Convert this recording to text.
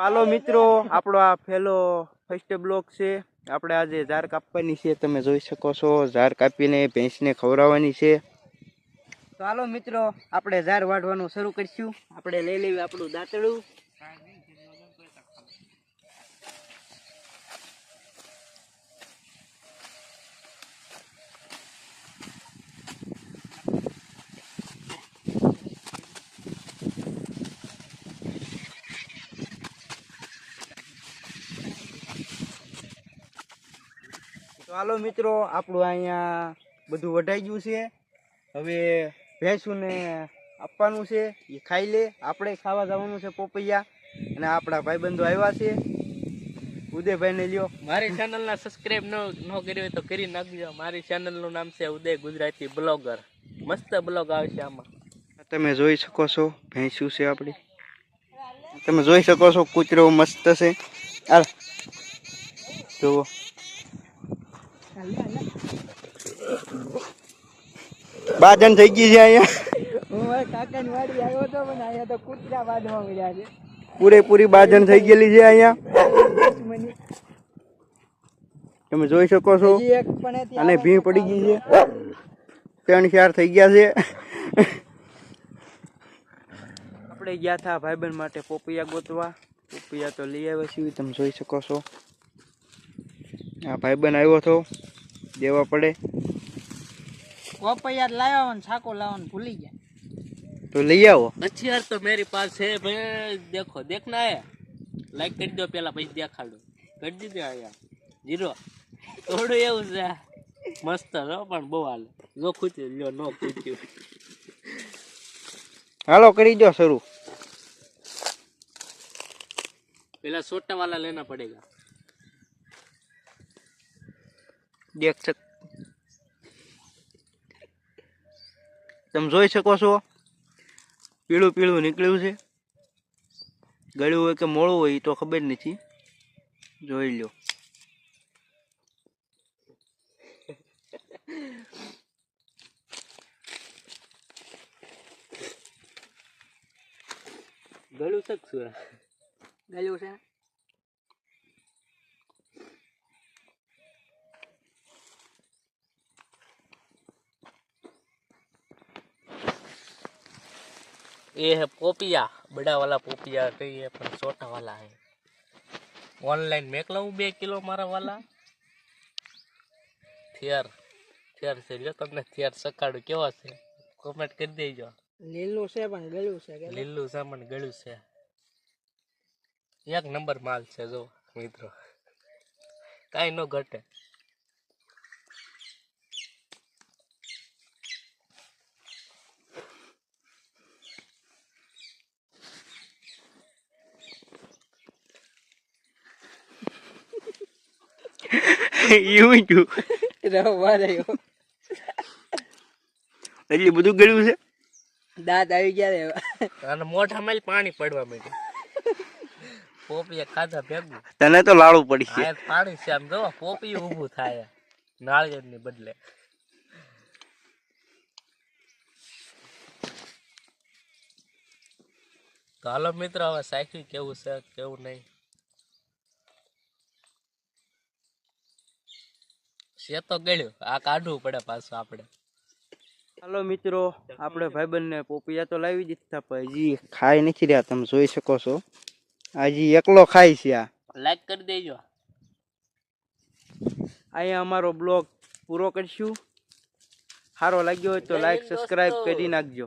હાલો મિત્રો, આપણો આ પહેલો ફર્સ્ટ બ્લોક છે. આપણે આજે ઝાર કાપવાની છે. તમે જોઈ શકો છો, ઝાર કાપીને ભેંસને ખવડાવવાની છે. તો હાલો મિત્રો, આપણે ઝાર વાઢવાનું શરૂ કરીશું. આપણે લઈ લેવી આપણું દાંતડું. તો હાલો મિત્રો, આપણું અહીંયા બધું વઢાઈ ગયું છે. હવે ભેંસુને આપવાનું છે, એ ખાઈ લે. આપણે ખાવા જવાનું છે પોપૈયા. અને આપણા ભાઈબંધો આવ્યા છે. ઉદયભાઈને લ્યો. મારી ચેનલના સબસ્ક્રાઇબ ન કરી હોય તો કરી નાખજો. મારી ચેનલનું નામ છે ઉદય ગુજરાતી બ્લોગર. મસ્ત બ્લોગ આવે છે આમાં. તમે જોઈ શકો છો, ભેંસું છે આપણી. તમે જોઈ શકો છો, કૂતરો મસ્ત છે. હાલ જુઓ. બાજન થઈ ગઈ છે અહીંયા. કાકાની વાડી આવ્યો હતો પણ અહીંયા તો કૂતરા બાંધવા મળ્યા છે. પૂરેપૂરી બાજન થઈ ગયેલી છે અહીંયા. તમે જોઈ શકો છો. અને ભીં પડી ગઈ છે. 3-4 થઈ ગયા છે. આપણે ગયા હતા ભાઈબંધ માટે પોપૈયા ગોતવા. પોપૈયા તો લઈ આવ્યા છીએ, તમે જોઈ શકો છો. આ ભાઈબંધ આવ્યો હતો, દેવા પડે. પોપૈયા લાવ્યા ને છાકો લાવવાનું ભૂલી ગયા. તો લઈ આવો. હથિયાર તો મેરી પાસ છે ભાઈ. દેખો દેખના હે. લાઈક કરી દો પેલા, પછી દેખાડો. કરી દીધું અહીંયા 0. થોડું એવું છે મસ્ત હો, પણ બહુ હાલે. જો ખૂચ્યું લ્યો, નો ખૂચ્યું. હાલો કરી દો શરૂ. પેલા छोटा वाला लेना पड़ेगा. દેખ સક તમે જોઈ શકો છો, પીળું પીળું નીકળ્યું છે. ગળ્યું હોય કે મોળું હોય એ તો ખબર નથી. જોઈ લો. ગળું શકશું ગળું છે. ये है पोपिया, बड़ा वाला पोपिया कही है पर छोटा वाला है. ऑनलाइन मेक लाऊं 2 किलो मारा वाला. थियर थियर से लो તમને थियर સકાડું કેવા છે કમેન્ટ કરી દેજો. લીલું છે પણ ગળ્યું છે. લીલું છે પણ ગળ્યું છે. એક નંબર માલ છે જો મિત્રો, કાઈ નો ઘટે. એવું છું. રવા રહ્યો. એટલી બધું ગળ્યું છે. દાંત આવી ગયા રે. અને મોઢામાં પાણી પડવા માંડ્યું. પોપિયા ખાધા ભેગું. તને તો લાડુ પડી છે. આ પાણી છે આમ જો, પોપિયું ઊભું થાય નાળિયેરની બદલે. તો હાલો મિત્રો, હવે સાયકલ કેવું છે કેવું નહીં છે તો ગળ્યું. આ કાઢવું પડે પાછું આપણે. હાલો મિત્રો, આપણે ભાઈબંધને પોપૈયા તો લાવી દીધા, પણ હજી ખાઈ નથી રહ્યા. તમે જોઈ શકો છો, હજી એકલો ખાય છે. આ લાઈક કરી દેજો. અહીંયા અમારો બ્લોગ પૂરો કરશું. સારો લાગ્યો હોય તો લાઈક સબસ્ક્રાઈબ કરી નાખજો.